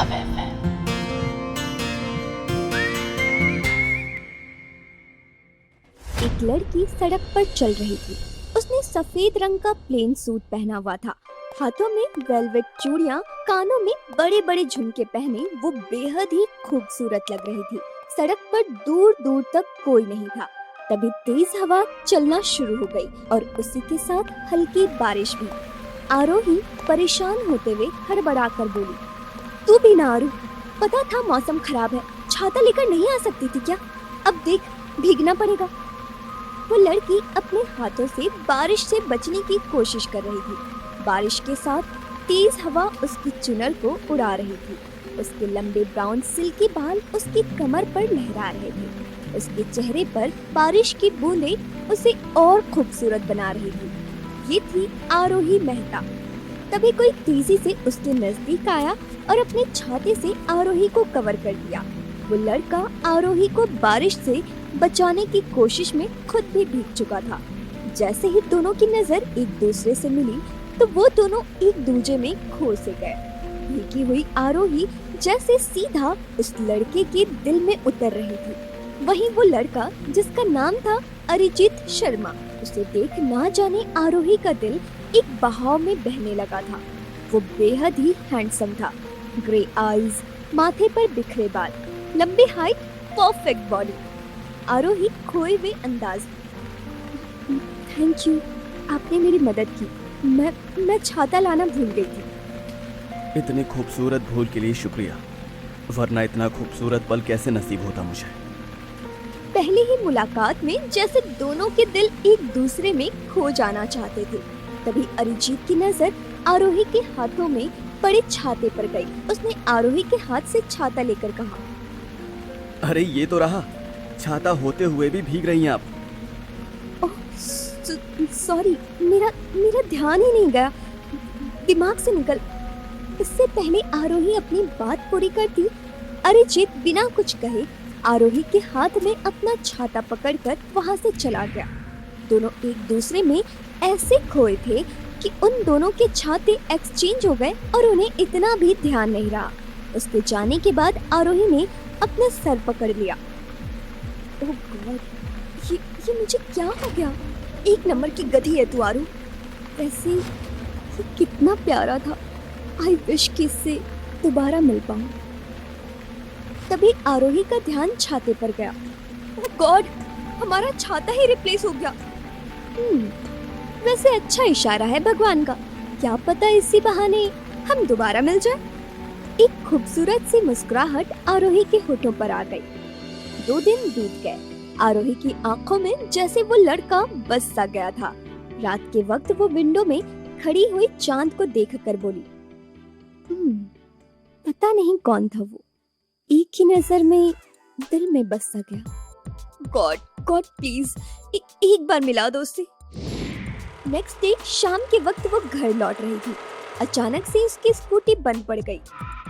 Love FM. एक लड़की सड़क पर चल रही थी। उसने सफेद रंग का प्लेन सूट पहना हुआ था, हाथों में वेलवेट चूड़ियां, कानों में बड़े बड़े झुमके पहने वो बेहद ही खूबसूरत लग रही थी। सड़क पर दूर दूर तक कोई नहीं था। तभी तेज हवा चलना शुरू हो गई और उसी के साथ हल्की बारिश भी। आरोही परेशान होते हुए हड़बड़ा कर बोली, तू भी ना आरू, पता था मौसम खराब है, छाता लेकर नहीं आ सकती थी क्या? अब देख, भीगना पड़ेगा। वो लड़की अपने हाथों से बारिश से बचने की कोशिश कर रही थी। बारिश के साथ तेज हवा उसकी चुनर को उड़ा रही थी। उसके लंबे ब्राउन सिल्की बाल उसकी कमर पर लहरा रहे थे। उसके चेहरे पर बारिश की बूंदें उसे और खूबसूरत बना रही थी। ये थी आरोही मेहता। तभी कोई तेजी से उसके नजदीक आया और अपने छाते से आरोही को कवर कर दिया। वो लड़का आरोही को बारिश से बचाने की कोशिश में खुद भी भीग चुका था। जैसे ही दोनों की नजर एक दूसरे से मिली तो वो दोनों एक दूसरे में खो से गए। भीगी हुई आरोही जैसे सीधा उस लड़के के दिल में उतर रही थी। वहीं वो लड़का जिसका नाम था अरिजीत शर्मा, उसे देख ना जाने आरोही का दिल एक बहाव में बहने लगा था। वो बेहद ही हैंडसम था। ग्रे आईज, माथे पर बिखरे बाल, लंबी हाइट, परफेक्ट बॉडी। आरोही खोए हुए अंदाज, थैंक यू, आपने मेरी मदद की। मैं छाता लाना भूल गई थी। इतनी खूबसूरत भूल के लिए शुक्रिया, वरना इतना खूबसूरत पल कैसे नसीब होता मुझे। पहली ही मुलाकात में जैसे दोनों के दिल एक दूसरे में खो जाना चाहते थे। तभी अरिजीत की नजर आरोही के हाथों में पड़े छाते पर गई। उसने आरोही के हाथ से छाता लेकर कहा, अरे ये तो रहा, छाता होते हुए भी भीग रही हैं आप। ओह सॉरी, मेरा ध्यान ही नहीं गया, दिमाग से निकल। इससे पहले आरोही अपनी बात पूरी करती, अरिजीत बिना कुछ कहे आरोही के हाथ में अपना छाता पकड़कर वहां से चला गया। दोनों एक दूसरे में ऐसे खोए थे कि उन दोनों के छाते एक्सचेंज हो गए और उन्हें इतना भी ध्यान नहीं रहा। उसके जाने के बाद आरोही ने अपना सर पकड़ लिया। ओह गॉड, ये मुझे क्या हो गया? एक नंबर की गधी है तू आरू। वैसे ये कितना प्यारा था। आई विश कि इससे दोबारा मिल पाऊं। तभी आरोही का ध्यान छाते पर गया। ओह गॉड, हमारा छाता ही रिप्लेस हो गया। वैसे अच्छा इशारा है भगवान का, क्या पता इसी बहाने हम दोबारा मिल जाए। एक खूबसूरत सी मुस्कुराहट आरोही के होठों पर आ गई। 2 दिन बीत गए। आरोही की आंखों में जैसे वो लड़का बस सा गया था। रात के वक्त वो विंडो में खड़ी हुई चांद को देखकर बोली, पता नहीं कौन था वो, एक ही नजर में दिल में बस सा गया। गॉड प्लीज एक बार मिला दो उससे। नेक्स्ट डे शाम के वक्त वो घर लौट रही थी। अचानक से उसकी स्कूटी बंद पड़ गई।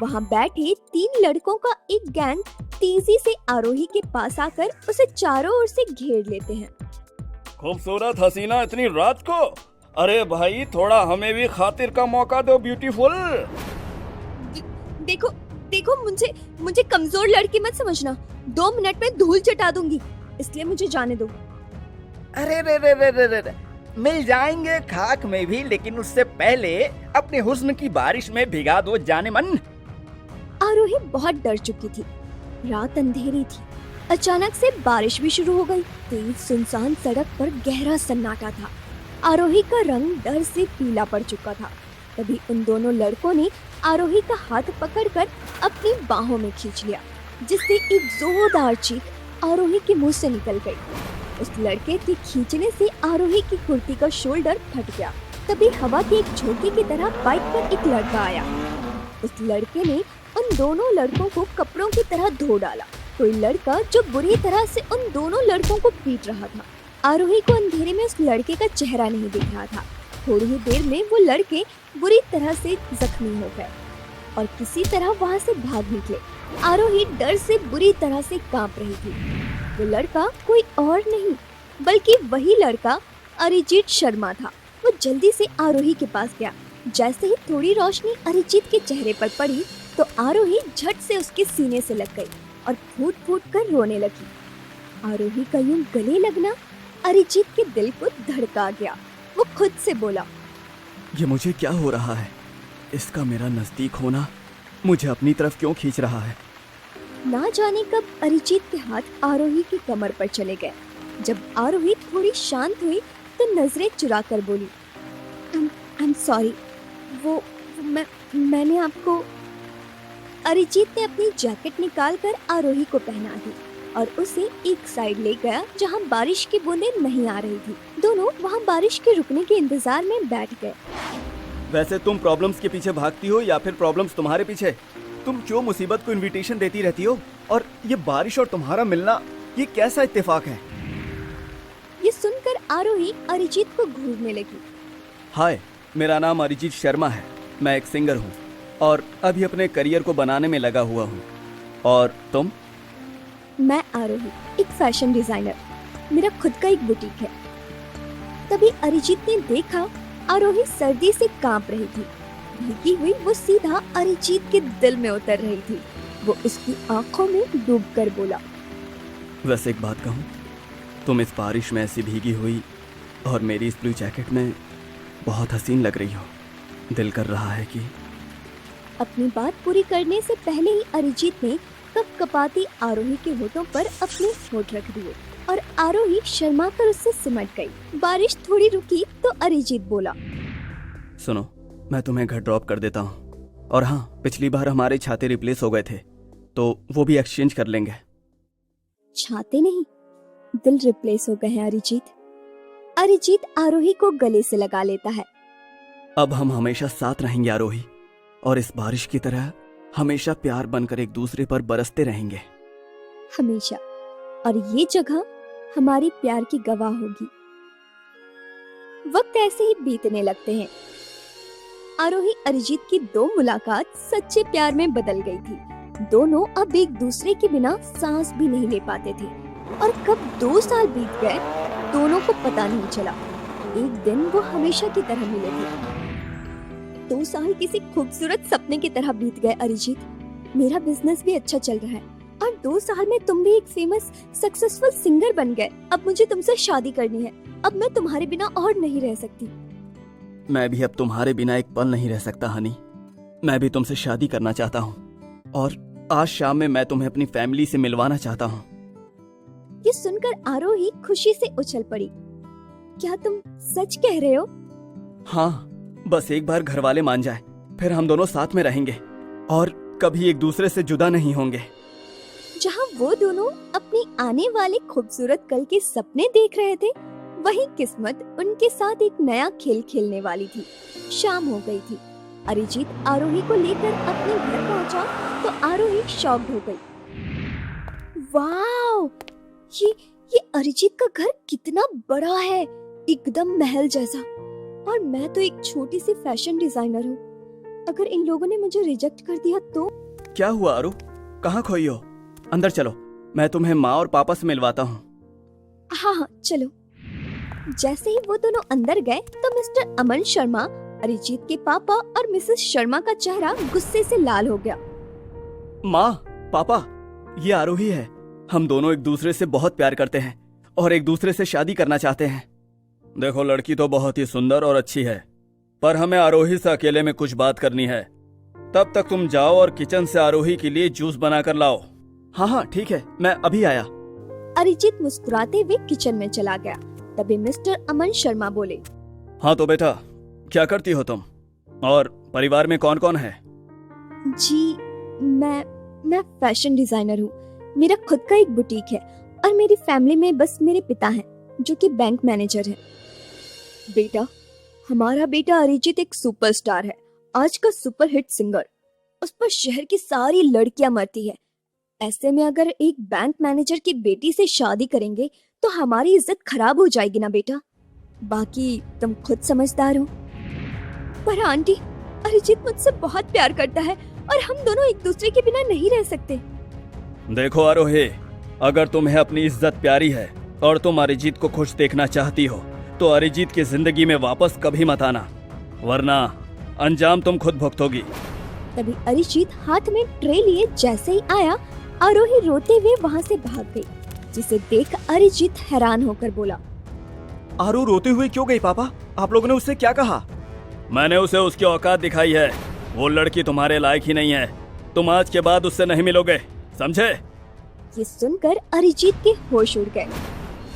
वहाँ बैठे 3 लड़कों का एक गैंग तेजी से आरोही के पास आकर उसे चारों ओर से घेर लेते हैं। खूबसूरत हसीना इतनी रात को, अरे भाई थोड़ा हमें भी खातिर का मौका दो ब्यूटीफुल। देखो मुझे कमजोर लड़की मत समझना। 2 मिनट में धूल चटा दूंगी, इसलिए मुझे जाने दो। अरे रे, मिल जाएंगे खाक में भी, लेकिन उससे पहले अपने हुस्न की बारिश में भिगा दो जाने मन। आरोही बहुत डर चुकी थी। रात अंधेरी थी। अचानक से बारिश भी शुरू हो गई। तेज सुनसान सड़क पर गहरा सन्नाटा था। आरोही का रंग डर से पीला पड़ चुका था। तभी उन दोनों लड़कों ने आरोही का हाथ पकड़कर अपनी बाहों में खींच लिया, जिससे एक जोरदार चीख आरोही के मुंह से निकल गई। उस लड़के के खींचने से आरोही की कुर्ती का शोल्डर फट गया। तभी हवा के एक झोंके की तरह बाइक पर एक लड़का आया। उस लड़के ने उन दोनों लड़कों को कपड़ों की तरह धो डाला। कोई लड़का जो बुरी तरह से उन दोनों लड़कों को पीट रहा था। आरोही को अंधेरे में उस लड़के का चेहरा नहीं दिख रहा था। थोड़ी ही देर में वो लड़के बुरी तरह से जख्मी हो गए और किसी तरह वहां से भाग निकले। आरोही डर से बुरी तरह से कांप रही थी। वो लड़का कोई और नहीं बल्कि वही लड़का अरिजीत शर्मा था। वो जल्दी से आरोही के पास गया जैसे ही थोड़ी रोशनी अरिजीत के चेहरे पर पड़ी तो आरोही झट से उसके सीने से लग गई और फूट फूट कर रोने लगी। आरोही का यूं गले लगना अरिजीत के दिल को धड़का गया। वो खुद से बोला, ये मुझे क्या हो रहा है? इसका मेरा नजदीक होना मुझे अपनी तरफ क्यों खींच रहा है? ना जाने कब अरिजीत के हाथ आरोही की कमर पर चले गए। जब आरोही थोड़ी शांत हुई तो नजरें चुरा कर बोली, आई एम सॉरी, मैंने आपको। अरिजीत ने अपनी जैकेट निकालकर आरोही को पहना दी और उसे एक साइड ले गया जहां बारिश की बूंदें नहीं आ रही थी। दोनों वहां बारिश के रुकने के इंतजार में बैठ गए। वैसे तुम प्रॉब्लम्स के पीछे भागती हो या फिर प्रॉब्लम्स तुम्हारे पीछे? तुम क्यों मुसीबत को इनविटेशन देती रहती हो? और ये बारिश और तुम्हारा मिलना, ये कैसा इत्तेफाक है? ये सुनकर आरोही अरिजीत को घूरने लगी। हाय, मेरा नाम अरिजीत शर्मा है। मैं एक सिंगर हूँ और अभी अपने करियर को बनाने में लगा हुआ हूँ। और तुम? मैं आरोही, एक फैशन डिजाइनर। मेरा खुद का एक बुटीक है। तभी अरिजीत ने देखा आरोही सर्दी से कांप रही थी। भीगी हुई वो सीधा अरिजीत के दिल में उतर रही थी। वो उसकी आंखों में डूबकर बोला, वैसे एक बात कहूँ, तुम इस बारिश में ऐसी भीगी हुई और मेरी इस ब्लू जैकेट में बहुत हसीन लग रही हो। दिल कर रहा है कि। अपनी बात पूरी करने से पहले ही अरिजीत ने कपकपाती आरोही के होठों पर अपने होठ रख दिए और आरोही शर्मा कर उससे सिमट गई। बारिश थोड़ी रुकी तो अरिजीत बोला, सुनो, मैं तुम्हें घर ड्रॉप कर देता हूँ। और हाँ, पिछली बार हमारे छाते रिप्लेस हो गए थे तो वो भी एक्सचेंज कर लेंगे। छाते नहीं, दिल रिप्लेस हो गए हैं अरिजीत। अरिजीत आरोही को गले से लगा लेता है। अब हम हमेशा साथ रहेंगे आरोही, और इस बारिश की तरह हमेशा प्यार बनकर एक दूसरे पर बरसते रहेंगे। हमेशा। और ये जगह हमारी प्यार की गवाह होगी। वक्त ऐसे ही बीतने लगते हैं। आरोही अरिजीत की दो मुलाकात सच्चे प्यार में बदल गई थी। दोनों अब एक दूसरे के बिना सांस भी नहीं ले पाते थे। और कब 2 साल बीत गए दोनों को पता नहीं चला। एक दिन वो हमेशा की तरह मिले थे। 2 साल किसी खूबसूरत सपने की तरह बीत गए अरिजीत। मेरा बिजनेस भी अच्छा चल रहा है और 2 साल में तुम भी एक फेमस सक्सेसफुल सिंगर बन गए। अब मुझे तुमसे शादी करनी है। अब मैं तुम्हारे बिना और नहीं रह सकती। मैं भी अब तुम्हारे बिना एक पल नहीं रह सकता हनी। मैं भी तुमसे शादी करना चाहता हूँ और आज शाम में मैं तुम्हें अपनी फैमिली से मिलवाना चाहता हूँ। ये सुनकर आरोही खुशी से उछल पड़ी। क्या तुम सच कह रहे हो? हाँ, बस एक बार घर वाले मान जाए, फिर हम दोनों साथ में रहेंगे और कभी एक दूसरे से जुदा नहीं होंगे। जहाँ वो दोनों अपनी आने वाले खूबसूरत कल के सपने देख रहे थे, वहीं किस्मत उनके साथ एक नया खेल खेलने वाली थी। शाम हो गई थी। अरिजीत आरोही को लेकर अपने घर पहुंचा तो आरोही शॉक्ड हो गई। वाओ, ये अरिजीत का घर कितना बड़ा है, एकदम महल जैसा। और मैं तो एक छोटी सी फैशन डिजाइनर हूँ। अगर इन लोगों ने मुझे रिजेक्ट कर दिया तो? क्या हुआ आरू, कहाँ खोई हो? अंदर चलो, मैं तुम्हें माँ और पापा से मिलवाता हूँ। हाँ, चलो। जैसे ही वो दोनों अंदर गए तो मिस्टर अमन शर्मा, अरिजीत के पापा और मिसेस शर्मा का चेहरा गुस्से से लाल हो गया। माँ, पापा, ये आरोही है। हम दोनों एक दूसरे से बहुत प्यार करते हैं और एक दूसरे से शादी करना चाहते हैं। देखो, लड़की तो बहुत ही सुंदर और अच्छी है, पर हमें आरोही से अकेले में कुछ बात करनी है। तब तक तुम जाओ और किचन से आरोही के लिए जूस बनाकर लाओ। हाँ, ठीक है, मैं अभी आया। अरिजीत मुस्कुराते हुए किचन में चला गया। तभी मिस्टर अमन शर्मा बोले, हाँ तो बेटा, क्या करती हो तुम और परिवार में कौन कौन है? जी, मैं फैशन डिजाइनर हूँ। मेरा खुद का एक बुटीक है और मेरी फैमिली में बस मेरे पिता हैं जो कि बैंक मैनेजर हैं। बेटा, हमारा बेटा अरिजीत एक सुपरस्टार है, आज का सुपरहिट सिंगर। उस पर शहर की सारी लड़कियां मरती है। ऐसे में अगर एक बैंक मैनेजर की बेटी से शादी करेंगे तो हमारी इज्जत खराब हो जाएगी ना बेटा। बाकी तुम खुद समझदार हो। पर आंटी, अरिजीत मुझसे बहुत प्यार करता है और हम दोनों एक दूसरे के बिना नहीं रह सकते। देखो आरोही, अगर तुम्हें अपनी इज्जत प्यारी है और तुम अरिजीत को खुश देखना चाहती हो तो अरिजीत की जिंदगी में वापस कभी मत आना, वरना अंजाम तुम खुद भुगतोगी। तभी अरिजीत हाथ में ट्रे लिए जैसे ही आया, आरोही रोते हुए वहाँ से भाग गई, जिसे देख अरिजीत हैरान होकर बोला, आरू रोते हुए क्यों गई पापा? आप लोगों ने उससे क्या कहा? मैंने उसे उसकी औकात दिखाई है। वो लड़की तुम्हारे लायक ही नहीं है। तुम आज के बाद उससे नहीं मिलोगे, समझे? ये सुनकर अरिजीत के होश उड़ गए।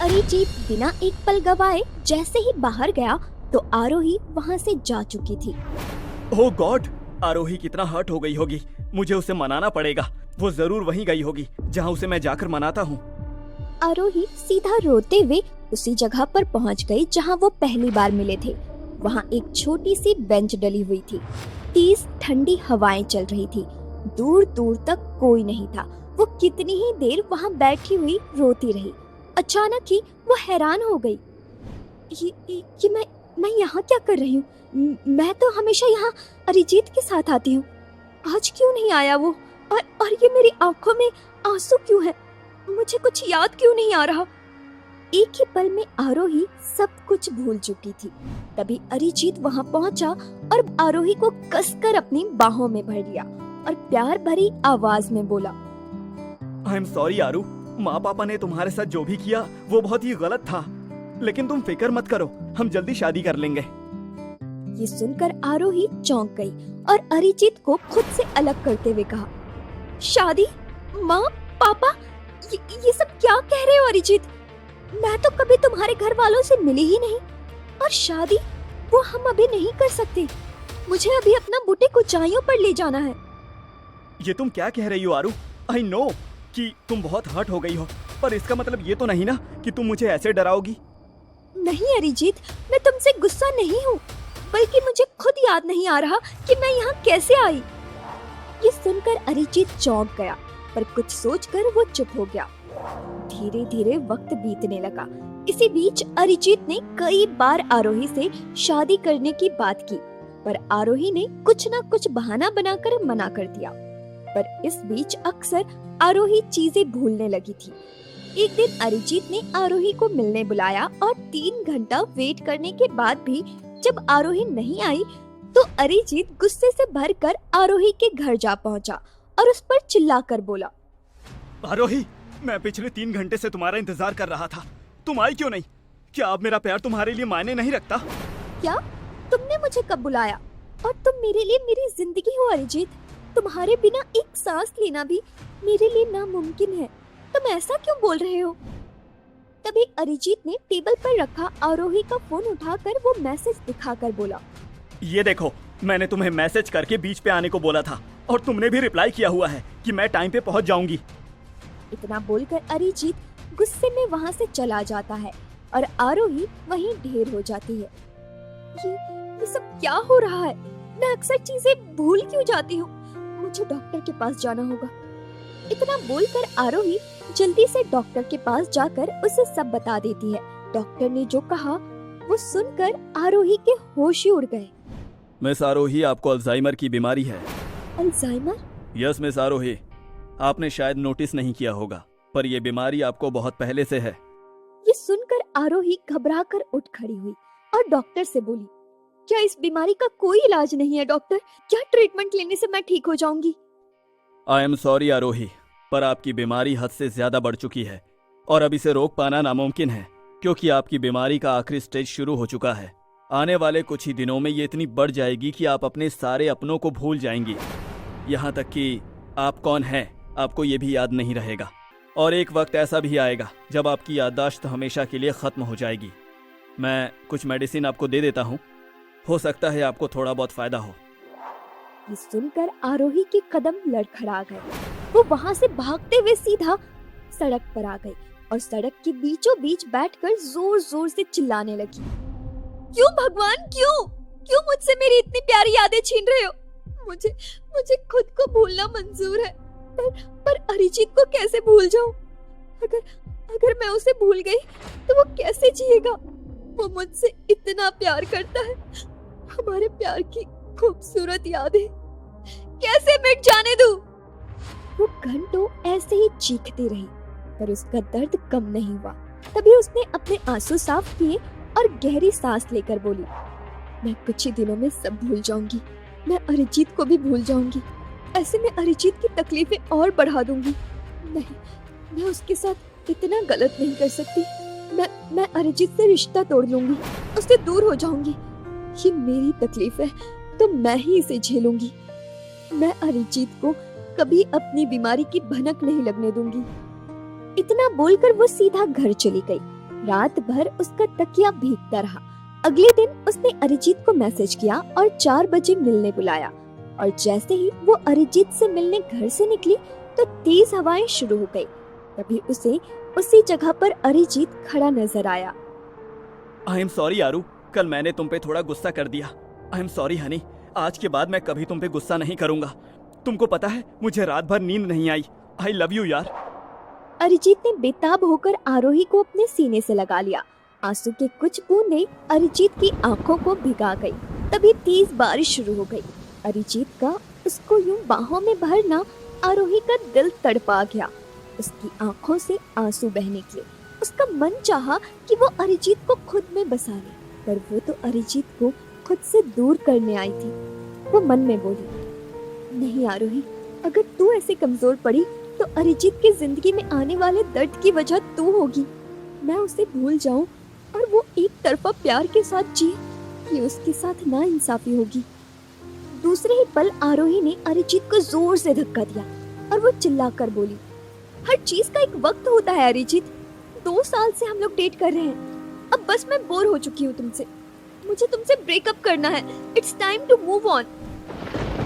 अरिजीत बिना एक पल गवाए जैसे ही बाहर गया तो आरोही वहाँ से जा चुकी थी। ओह गॉड, आरोही कितना हर्ट हो गई होगी। मुझे उसे मनाना पड़ेगा। वो जरूर वहीं गई होगी जहाँ उसे मैं जाकर मनाता हूँ। आरोही सीधा रोते हुए उसी जगह पर पहुँच गई जहाँ वो पहली बार मिले थे। वहाँ एक छोटी सी बेंच डली हुई थी। तेज ठंडी हवाएं चल रही थी। दूर दूर तक कोई नहीं था। वो कितनी ही देर वहाँ बैठी हुई रोती रही। अचानक ही वो हैरान हो गई। ये मैं यहाँ क्या कर रही हूँ? मैं तो हमेशा यहाँ अरिजीत के साथ आती हूँ। आज क्यों नहीं आया वो? और ये मेरी आंखों में आंसू क्यों है? मुझे कुछ याद क्यों नहीं आ रहा? एक ही पल में आरोही सब कुछ भूल चुकी थी। तभी अरिजीत वहाँ पहुँचा और आरोही को कसकर अपनी बाहों में भर लिया और प्यार भरी आवाज में बोला, आई एम सॉरी आरू। माँ पापा ने तुम्हारे साथ जो भी किया वो बहुत ही गलत था, लेकिन तुम फिक्र मत करो, हम जल्दी शादी कर लेंगे। ये सुनकर आरोही चौंक गई और अरिजीत को खुद से अलग करते हुए कहा, शादी? माँ पापा, ये सब क्या कह रहे हो अरिजीत? मैं तो कभी तुम्हारे घर वालों से मिली ही नहीं। और शादी वो हम अभी नहीं कर सकते। मुझे अभी अपना बुटीक ऊंचाइयों पर ले जाना है। ये तुम क्या कह रही हो आरू? आई नो कि तुम बहुत हर्ट हो गई हो, पर इसका मतलब ये तो नहीं ना कि तुम मुझे ऐसे डराओगी। नहीं अरिजीत, मैं तुमसे गुस्सा नहीं हूँ, बल्कि मुझे खुद याद नहीं आ रहा कि मैं यहाँ कैसे आई। ये सुनकर अरिजीत चौंक गया, पर कुछ सोचकर वो चुप हो गया। धीरे धीरे वक्त बीतने लगा। इसी बीच अरिजीत ने कई बार आरोही से शादी करने की बात की, पर आरोही ने कुछ ना कुछ बहाना बनाकर मना कर दिया। पर इस बीच अक्सर आरोही चीजें भूलने लगी थी। एक दिन अरिजीत ने आरोही को मिलने बुलाया और 3 घंटा वेट करने के बाद भी जब आरोही नहीं आई तो अरिजीत गुस्से से भरकर आरोही के घर जा पहुंचा और उस पर चिल्लाकर बोला, आरोही, मैं पिछले 3 घंटे से तुम्हारा इंतजार कर रहा था। तुम आई क्यों नहीं? क्या अब मेरा प्यार तुम्हारे लिए मायने नहीं रखता? क्या तुमने मुझे कब बुलाया? और तुम मेरे लिए मेरी जिंदगी हो अरिजीत। तुम्हारे बिना एक सांस लेना भी मेरे लिए नामुमकिन है। तुम ऐसा क्यों बोल रहे हो? तभी अरिजीत ने टेबल पर रखा आरोही का फोन उठाकर वो मैसेज दिखाकर बोला, ये देखो, मैंने तुम्हें मैसेज करके बीच पे आने को बोला था और तुमने भी रिप्लाई किया हुआ है कि मैं टाइम पे पहुंच जाऊंगी। इतना बोलकर अरिजीत गुस्से में वहाँ से चला जाता है और आरोही वहीं ढेर हो जाती है। ये सब क्या हो रहा है? मैं अक्सर चीजें भूल क्यों जाती हूँ? मुझे डॉक्टर के पास जाना होगा। इतना बोलकर आरोही जल्दी से डॉक्टर के पास जाकर उसे सब बता देती है। डॉक्टर ने जो कहा वो सुनकर आरोही के होश ही उड़ गए। मिस आरोही, आपको अल्जाइमर की बीमारी है। अल्जाइमर? यस मिस आरोही, आपने शायद नोटिस नहीं किया होगा, पर यह बीमारी आपको बहुत पहले से है। ये सुनकर आरोही घबराकर उठ खड़ी हुई और डॉक्टर से बोली, क्या इस बीमारी का कोई इलाज नहीं है डॉक्टर? क्या ट्रीटमेंट लेने से मैं ठीक हो जाऊंगी? आई एम सॉरी आरोही, पर आपकी बीमारी हद से ज्यादा बढ़ चुकी है और अब इसे रोक पाना नामुमकिन है, क्योंकि आपकी बीमारी का आखिरी स्टेज शुरू हो चुका है। आने वाले कुछ ही दिनों में ये इतनी बढ़ जाएगी कि आप अपने सारे अपनों को भूल जाएंगी। यहाँ तक कि आप कौन हैं आपको ये भी याद नहीं रहेगा। और एक वक्त ऐसा भी आएगा जब आपकी याददाश्त हमेशा के लिए खत्म हो जाएगी। मैं कुछ मेडिसिन आपको दे देता हूँ, हो सकता है आपको थोड़ा बहुत फायदा हो। ये सुनकर आरोही के कदम लड़खड़ा गए। वो वहाँ से भागते हुए सीधा सड़क पर आ गई और सड़क के बीचों बीच बैठकर जोर जोर से चिल्लाने लगी, क्यों भगवान, क्यों मुझसे मेरी इतनी प्यारी यादें छीन रहे हो? मुझे खुद को भूलना मंजूर है, पर अरिजीत को कैसे भूल जाऊं? अगर मैं उसे भूल गई तो वो कैसे जिएगा? वो मुझसे इतना प्यार करता है। हमारे प्यार की खूबसूरत यादें कैसे मिट जाने दूं? वो घंटों ऐसे ही चीखती रही, पर उसका दर्द कम नहीं हुआ। तभी उसने अपने आंसू साफ किए और गहरी सांस लेकर बोली, मैं कुछ ही दिनों में सब भूल जाऊंगी। मैं अरिजीत को भी भूल जाऊंगी। ऐसे में अरिजीत की तकलीफें और बढ़ा दूंगी। नहीं, मैं उसके साथ इतना गलत नहीं कर सकती। मैं अरिजीत से रिश्ता तोड़ लूंगी, उससे दूर हो जाऊंगी। ये मेरी तकलीफ है तो मैं ही इसे झेलूंगी। मैं अरिजीत को कभी अपनी बीमारी की भनक नहीं लगने दूंगी। इतना बोलकर वो सीधा घर चली गई। रात भर उसका तकिया भीगता रहा। अगले दिन उसने अरिजीत को मैसेज किया और 4 बजे मिलने बुलाया। और जैसे ही वो अरिजीत से मिलने घर से निकली तो तेज हवाएं शुरू हो गई। तभी उसे उसी जगह पर अरिजीत खड़ा नजर आया। आई एम सॉरी आरू, कल मैंने तुम पे थोड़ा गुस्सा कर दिया। आई एम सॉरी हनी, आज के बाद मैं कभी तुम पे गुस्सा नहीं करूंगा। तुमको पता है मुझे रात भर नींद नहीं आई। आई लव यू यार। अरिजीत ने बेताब होकर आरोही को अपने सीने से लगा लिया। आंसू के कुछ बूंदें अरिजीत की आंखों को भिगा गई। तभी तेज बारिश शुरू हो गई। अरिजीत का उसको यूं बाहों में भरना आरोही का दिल तड़पा गया। उसकी आंखों से आंसू बहने लगे। उसका मन चाहा कि वो अरिजीत को खुद में बसा ले, पर वो तो अरिजीत को खुद से दूर करने आई थी। वो मन में बोली, नहीं आरोही, अगर तू ऐसे कमजोर पड़ी तो अरिजीत की जिंदगी में आने वाले दर्द की वजह तू होगी। मैं उसे भूल जाऊं और वो एक तरफा प्यार के साथ जिए, ये उसके साथ नाइंसाफी होगी। दूसरे ही पल आरोही ने अरिजीत को जोर से धक्का दिया और वो चिल्लाकर बोली, हर चीज का एक वक्त होता है अरिजीत। 2 साल से हम लोग डेट कर रहे हैं। अब बस मैं बोर हो चुकी हूँ तुमसे। मुझे तुमसे ब्रेकअप करना है। It's time to move on.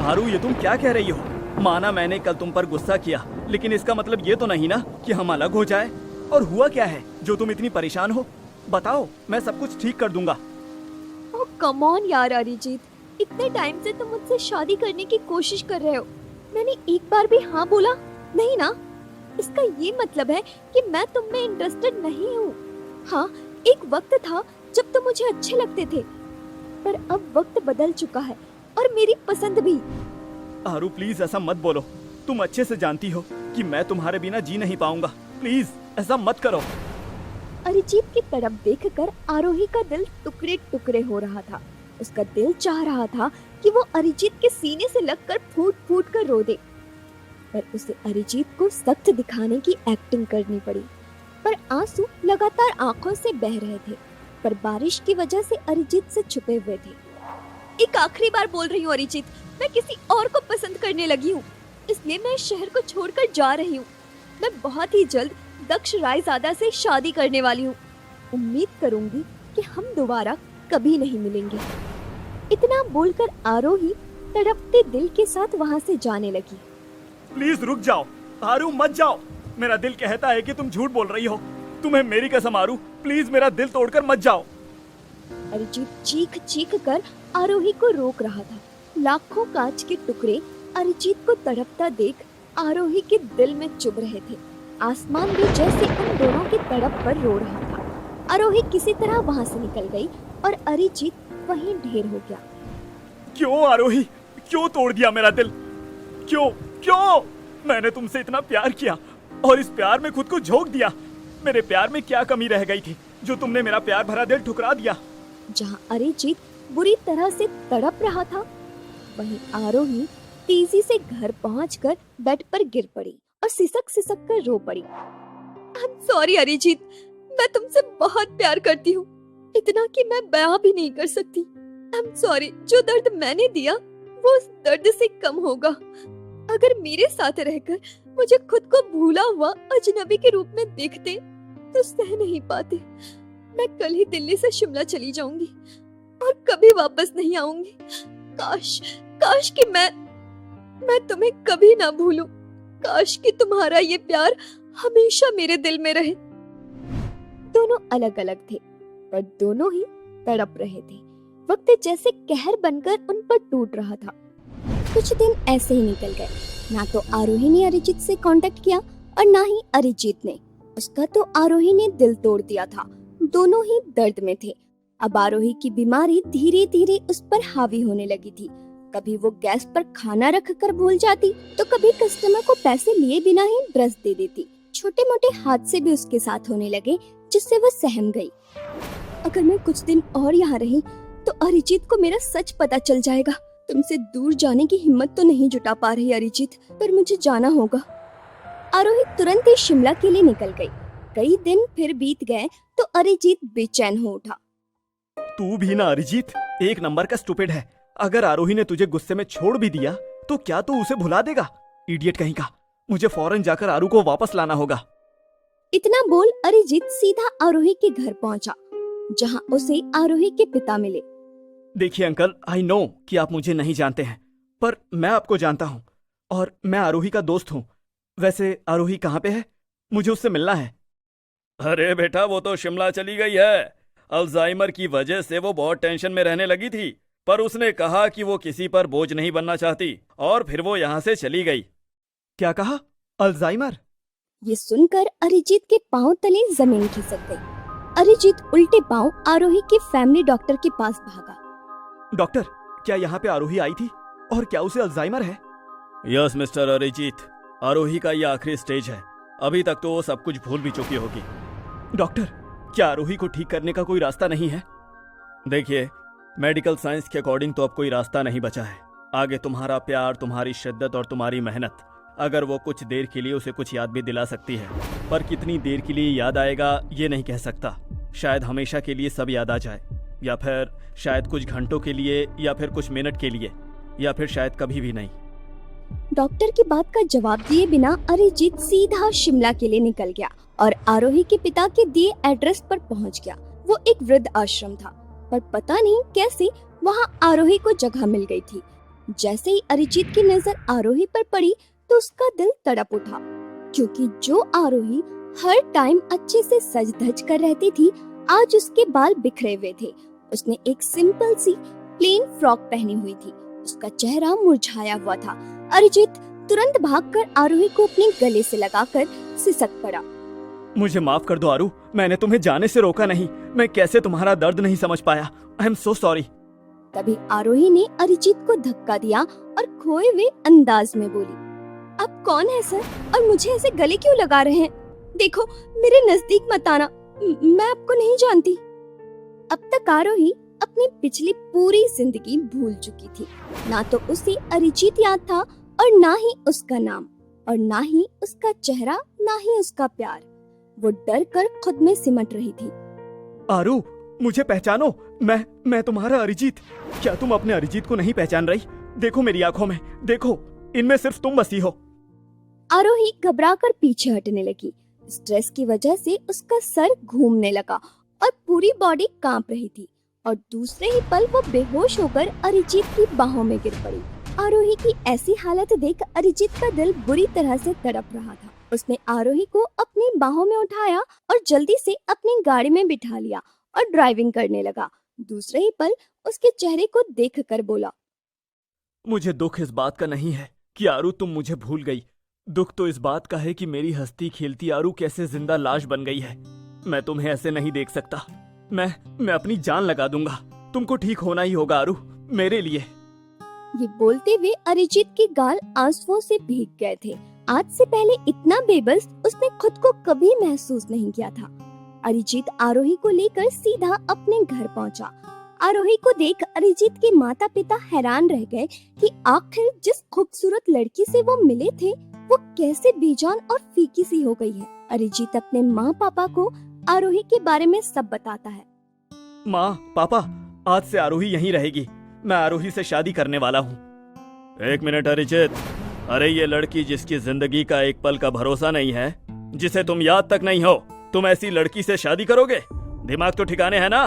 Aru, ये तुम क्या कह रही हो? माना मैंने कल तुम पर गुस्सा किया, लेकिन इसका मतलब ये तो नहीं ना कि हम अलग हो जाए। और हुआ क्या है जो तुम इतनी परेशान हो? बताओ, मैं सब कुछ ठीक कर दूंगा। ओह कम ऑन यार अरिजीत, इतने टाइम से तुम मुझसे शादी करने की कोशिश कर रहे हो। मैंने एक बार भी हाँ बोला नहीं ना? इसका ये मतलब है कि मैं तुम में इंटरेस्टेड नहीं हूँ। हाँ, एक वक्त था जब तुम मुझे अच्छे लगते थे, पर अब वक्त बदल चुका है और मेरी पसंद भी। आरू प्लीज ऐसा मत बोलो। तुम अच्छे से जानती हो कि मैं तुम्हारे बिना जी नहीं पाऊंगा। प्लीज ऐसा मत करो। अरिजीत की तरफ देखकर आरोही का दिल टुकड़े टुकड़े हो रहा था। उसका दिल चाह रहा था कि वो अरिजीत के सीने से लगकर फूट फूट कर रो दे, पर उसे अरिजीत को सख्त दिखाने की एक्टिंग करनी पड़ी। पर आंसू लगातार आंखों से बह रहे थे, पर बारिश की वजह से अरिजीत से छुपे हुए थे। एक आखिरी बार बोल रही हूँ अरिजीत, मैं किसी और को पसंद करने लगी हूँ, इसलिए मैं इस शहर को छोड़कर जा रही हूँ। मैं बहुत ही जल्द दक्ष रायजादा से शादी करने वाली हूँ। उम्मीद करूंगी कि हम दोबारा कभी नहीं मिलेंगे। इतना बोलकर आरोही तड़पते दिल के साथ वहाँ से जाने लगी। प्लीज रुक जाओ आरू, मत जाओ। मेरा दिल कहता है कि तुम झूठ बोल रही हो। तुम्हें मेरी कसम आरू, प्लीज मेरा दिल तोड़कर मत जाओ। अरिजीत चीख चीख कर आरोही को रोक रहा था। लाखों कांच के टुकड़े अरिजीत को तड़पता देख आरोही के दिल में चुभ रहे थे। आसमान भी जैसे उन दोनों की तड़प पर रो रहा था। आरोही किसी तरह वहाँ से निकल गई और अरिजीत वहीं ढेर हो गया। क्यों आरोही, क्यों तोड़ दिया मेरा दिल? क्यों क्यों? मैंने तुमसे इतना प्यार किया और इस प्यार में खुद को झोंक दिया। मेरे प्यार में क्या कमी रह गई थी जो तुमने मेरा प्यार भरा दिल ठुकरा दिया? जहाँ अरिजीत बुरी तरह से तड़प रहा था, वहीं आरोही तेजी से घर पहुंचकर बेड पर गिर पड़ी और सिसक सिसक कर रो पड़ी। आई एम सॉरी अरिजीत, मैं तुमसे बहुत प्यार करती हूँ, इतना कि मैं बयां भी नहीं कर सकती। आई एम सॉरी, जो दर्द मैंने दिया वो उस दर्द से कम होगा। अगर मेरे साथ रहकर मुझे खुद को भूला हुआ अजनबी के रूप में देखते तो सह नहीं पाते। मैं कल ही दिल्ली से शिमला चली जाऊंगी और कभी वापस नहीं आऊंगी। काश कि मैं तुम्हें कभी ना भूलूं। काश कि तुम्हारा ये प्यार हमेशा मेरे दिल में रहे। दोनों अलग अलग थे, पर दोनों ही तड़प रहे थे। वक्त जैसे कहर बनकर उन पर टूट रहा था। कुछ दिन ऐसे ही निकल गए। ना तो आरोही ने अरिजीत से कांटेक्ट किया और ना ही अरिजीत ने। उसका तो आरोही ने दिल तोड़ दिया था। दोनों ही दर्द में थे। अब आरोही की बीमारी धीरे धीरे उस पर हावी होने लगी थी। कभी वो गैस पर खाना रख कर भूल जाती तो कभी कस्टमर को पैसे लिए बिना ही ब्रश दे देती। छोटे मोटे हादसे भी उसके साथ होने लगे जिससे वो सहम गई। अगर मैं कुछ दिन और यहाँ रही तो अरिजीत को मेरा सच पता चल जाएगा। तुमसे दूर जाने की हिम्मत तो नहीं जुटा पा रही अरिजीत, पर मुझे जाना होगा। आरोही तुरंत ही शिमला के लिए निकल गई। कई दिन फिर बीत गए तो अरिजीत बेचैन हो उठा। तू भी ना अरिजीत एक नंबर का स्टूपिड है। अगर आरोही ने तुझे गुस्से में छोड़ भी दिया तो क्या तू उसे भुला देगा? इडियट कहीं का। मुझे फौरन जाकर आरू को वापस लाना होगा। इतना बोल अरिजीत सीधा आरोही के घर पहुंचा, जहां उसे आरोही के पिता मिले। देखिए अंकल, आई नो कि आप मुझे नहीं जानते हैं, पर मैं आपको जानता हूँ और मैं आरोही का दोस्त हूँ। वैसे आरोही कहाँ पे है? मुझे उससे मिलना है। अरे बेटा, वो तो शिमला चली गई है। अल्जाइमर की वजह से वो बहुत टेंशन में रहने लगी थी, पर उसने कहा कि वो किसी पर बोझ नहीं बनना चाहती और फिर वो यहाँ से चली गई। क्या कहा? अल्जाइमर? ये सुनकर अरिजीत के पांव तले जमीन खिसक गई। अरिजीत उल्टे पांव आरोही के फैमिली डॉक्टर के पास भागा। डॉक्टर, क्या यहाँ पे आरोही आई थी और क्या उसे अल्जाइमर है? यस मिस्टर अरिजीत, आरोही का ये आखिरी स्टेज है। अभी तक तो वो सब कुछ भूल भी चुकी होगी। डॉक्टर, क्या आरोही को ठीक करने का कोई रास्ता नहीं है? देखिए, मेडिकल साइंस के अकॉर्डिंग तो अब कोई रास्ता नहीं बचा है। आगे तुम्हारा प्यार, तुम्हारी शिद्दत और तुम्हारी मेहनत, अगर वो कुछ देर के लिए उसे कुछ याद भी दिला सकती है, पर कितनी देर के लिए याद आएगा ये नहीं कह सकता। शायद हमेशा के लिए सब याद आ जाए, या फिर शायद कुछ घंटों के लिए, या फिर कुछ मिनट के लिए, या फिर शायद कभी भी नहीं। डॉक्टर की बात का जवाब दिए बिना अरिजीत सीधा शिमला के लिए निकल गया और आरोही के पिता के दिए एड्रेस पर पहुंच गया। वो एक वृद्ध आश्रम था, पर पता नहीं कैसे वहां आरोही को जगह मिल गई थी। जैसे ही अरिजीत की नजर आरोही पर पड़ी तो उसका दिल तड़प उठा, क्योंकि जो आरोही हर टाइम अच्छे से सज धज कर रहती थी, आज उसके बाल बिखरे हुए थे। उसने एक सिंपल सी प्लेन फ्रॉक पहनी हुई थी। उसका चेहरा मुरझाया हुआ था। अरिजीत तुरंत भागकर आरोही को अपने गले से लगाकर सिसक पड़ा। मुझे माफ कर दो आरू, मैंने तुम्हें जाने से रोका नहीं। मैं कैसे तुम्हारा दर्द नहीं समझ पाया। I am so sorry. तभी आरोही ने अरिजीत को धक्का दिया और खोए हुए अंदाज में बोली, आप कौन है सर, और मुझे ऐसे गले क्यों लगा रहे हैं? देखो, मेरे नजदीक मत आना, मैं आपको नहीं जानती। अब तक आरोही अपनी पिछली पूरी जिंदगी भूल चुकी थी। ना तो उसे अरिजीत याद था और ना ही उसका नाम, और ना ही उसका चेहरा, ना ही उसका प्यार। वो डर कर खुद में सिमट रही थी। आरू, मुझे पहचानो, मैं तुम्हारा अरिजीत। क्या तुम अपने अरिजीत को नहीं पहचान रही? देखो मेरी आंखों में, देखो, इनमें सिर्फ तुम बसी हो। आरोही घबराकर पीछे हटने लगी। स्ट्रेस की वजह से उसका सर घूमने लगा और पूरी बॉडी कांप रही थी, और दूसरे ही पल वो बेहोश होकर अरिजीत की बाहों में गिर पड़ी। आरोही की ऐसी हालत देख अरिजीत का दिल बुरी तरह से तड़प रहा था। उसने आरोही को अपनी बाहों में उठाया और जल्दी से अपनी गाड़ी में बिठा लिया और ड्राइविंग करने लगा। दूसरे ही पल उसके चेहरे को देखकर बोला, मुझे दुख इस बात का नहीं है कि आरू तुम मुझे भूल गई। दुख तो इस बात का है कि मेरी हंसती खेलती आरू कैसे जिंदा लाश बन गई है। मैं तुम्हें ऐसे नहीं देख सकता। मैं अपनी जान लगा दूंगा। तुमको ठीक होना ही होगा आरू, मेरे लिए। ये बोलते हुए अरिजीत के गाल आंसुओं से भीग गए थे। आज से पहले इतना बेबस उसने खुद को कभी महसूस नहीं किया था। अरिजीत आरोही को लेकर सीधा अपने घर पहुंचा। आरोही को देख अरिजीत के माता पिता हैरान रह गए कि आखिर जिस खूबसूरत लड़की से वो मिले थे, वो कैसे बेजान और फीकी सी हो गई है। अरिजीत अपने माँ पापा को आरोही के बारे में सब बताता है। माँ, पापा, आज से आरोही यहीं रहेगी। मैं आरोही से शादी करने वाला हूँ। एक मिनट अरिजीत, अरे ये लड़की जिसकी जिंदगी का एक पल का भरोसा नहीं है, जिसे तुम याद तक नहीं हो, तुम ऐसी लड़की से शादी करोगे? दिमाग तो ठिकाने है ना?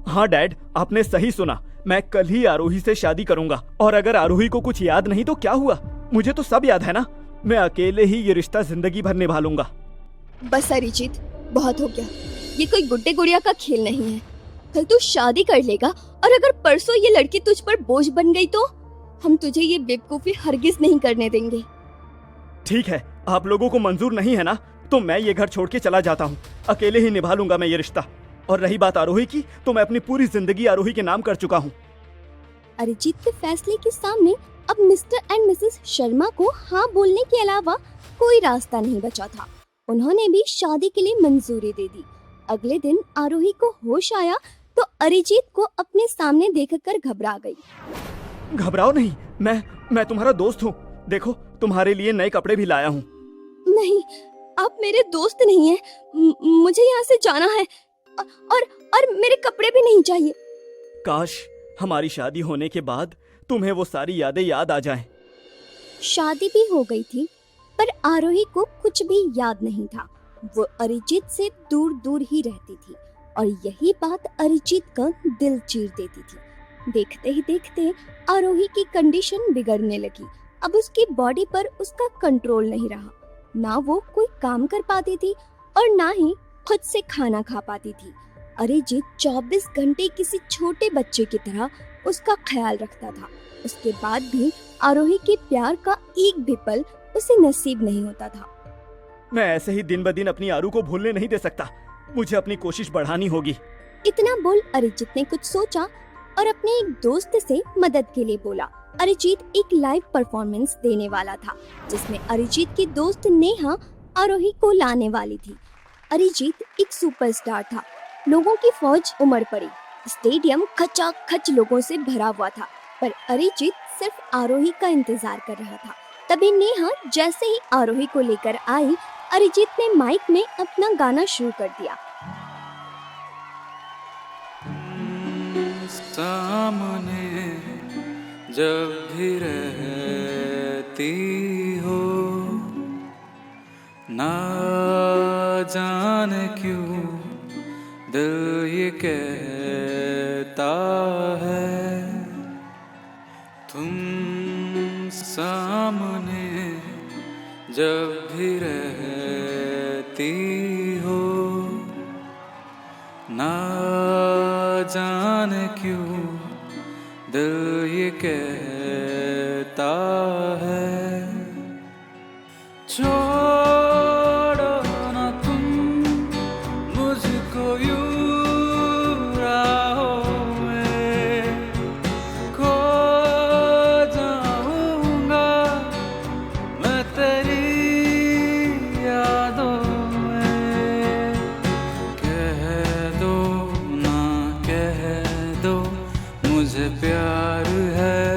हाँ डैड, आपने सही सुना। मैं कल ही आरोही से शादी करूंगा, और अगर आरोही को कुछ याद नहीं तो क्या हुआ? मुझे तो सब याद है ना। मैं अकेले ही ये रिश्ता जिंदगी भर निभा लूंगा। बस अरिजीत, बहुत हो गया। ये कोई गुड्डे गुड़िया का खेल नहीं है। कल तू शादी कर लेगा, और अगर परसों ये लड़की तुझ पर बोझ बन गई तो हम तुझे ये बेवकूफी हरगिज नहीं करने देंगे। ठीक है, आप लोगों को मंजूर नहीं है ना, तो मैं ये घर छोड़ के चला जाता हूँ। अकेले ही निभा लूंगा मैं ये रिश्ता। और रही बात आरोही की, तो मैं अपनी पूरी जिंदगी आरोही के नाम कर चुका हूँ। अरिजीत के फैसले के सामने अब मिस्टर एंड मिसेस शर्मा को हाँ बोलने के अलावा कोई रास्ता नहीं बचा था। उन्होंने भी शादी के लिए मंजूरी दे दी। अगले दिन आरोही को होश आया तो तो अरिजीत को अपने सामने देखकर घबरा गई। घबराओ नहीं, मैं तुम्हारा दोस्त हूँ। देखो, तुम्हारे लिए नए कपड़े भी लाया हूँ। नहीं, आप मेरे दोस्त नहीं हैं। मुझे यहाँ से जाना है और मेरे कपड़े भी नहीं चाहिए। काश हमारी शादी होने के बाद तुम्हें वो सारी यादें याद आ जाएं। शादी भी हो गई थी, पर आरोही को कुछ भी याद नहीं था। वो अरिजीत से दूर दूर ही रहती थी और यही बात अरिजीत का दिल चीर देती थी। देखते ही देखते आरोही की कंडीशन बिगड़ने लगी। अब उसकी बॉडी पर उसका कंट्रोल नहीं रहा। ना वो कोई काम कर पाती थी और ना ही खुद से खाना खा पाती थी। अरिजीत 24 घंटे किसी छोटे बच्चे की तरह उसका ख्याल रखता था। उसके बाद भी आरोही के प्यार का एक भी पल उसे नसीब नहीं होता था। मैं ऐसे ही दिन ब दिन अपनी आरू को भूलने नहीं दे सकता। मुझे अपनी कोशिश बढ़ानी होगी। इतना बोल अरिजीत ने कुछ सोचा और अपने एक दोस्त से मदद के लिए बोला। अरिजीत एक लाइव परफॉर्मेंस देने वाला था, जिसमें अरिजीत की दोस्त नेहा आरोही को लाने वाली थी। अरिजीत एक सुपरस्टार था। लोगों की फौज उमड़ पड़ी। स्टेडियम खचाखच लोगों से भरा हुआ था, पर अरिजीत सिर्फ आरोही का इंतजार कर रहा था। तभी नेहा जैसे ही आरोही को लेकर आई, अरिजीत ने माइक में अपना गाना शुरू कर दिया। सामने जब भी रहती हो, ना जाने क्यों दिल ये कहता है, तुम सामने जब भी रहती हो, ना जाने क्यों दिल ये कहता है, छोड़ो ना तुम मुझको यूं राहों में, खो जाऊंगा मैं तेरी यादों में। कह दो ना कह दो मुझे प्यार है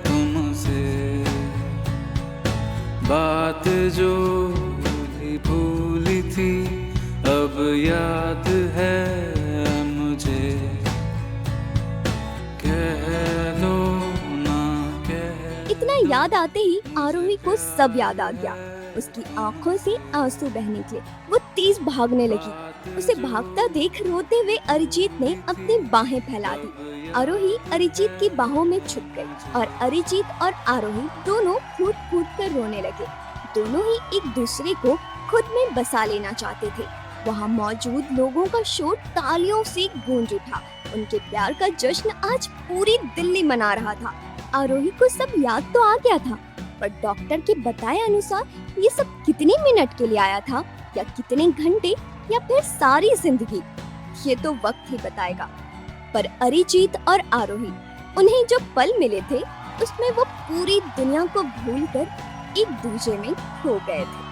तुमसे, बात जो भूली थी अब याद है मुझे। कह दो ना कह। इतना याद आते ही आरोही को सब याद आ गया। उसकी आंखों से आंसू बहने लगे। वो तेज भागने लगी। उसे भागता देख रोते हुए अरिजीत ने अपनी बाहें फैला दी। आरोही अरिजीत की बाहों में छुप गई और अरिजीत और आरोही दोनों फूट फूट कर रोने लगे। दोनों ही एक दूसरे को खुद में बसा लेना चाहते थे। वहाँ मौजूद लोगों का शोर तालियों से गूंज उठा। उनके प्यार का जश्न आज पूरी दिल्ली मना रहा था। आरोही को सब याद तो आ गया था, पर डॉक्टर के बताए अनुसार ये सब कितने मिनट के लिए आया था, या कितने घंटे, या फिर सारी जिंदगी, ये तो वक्त ही बताएगा। पर अरिजीत और आरोही, उन्हें जो पल मिले थे उसमें वो पूरी दुनिया को भूलकर एक दूसरे में खो गए थे।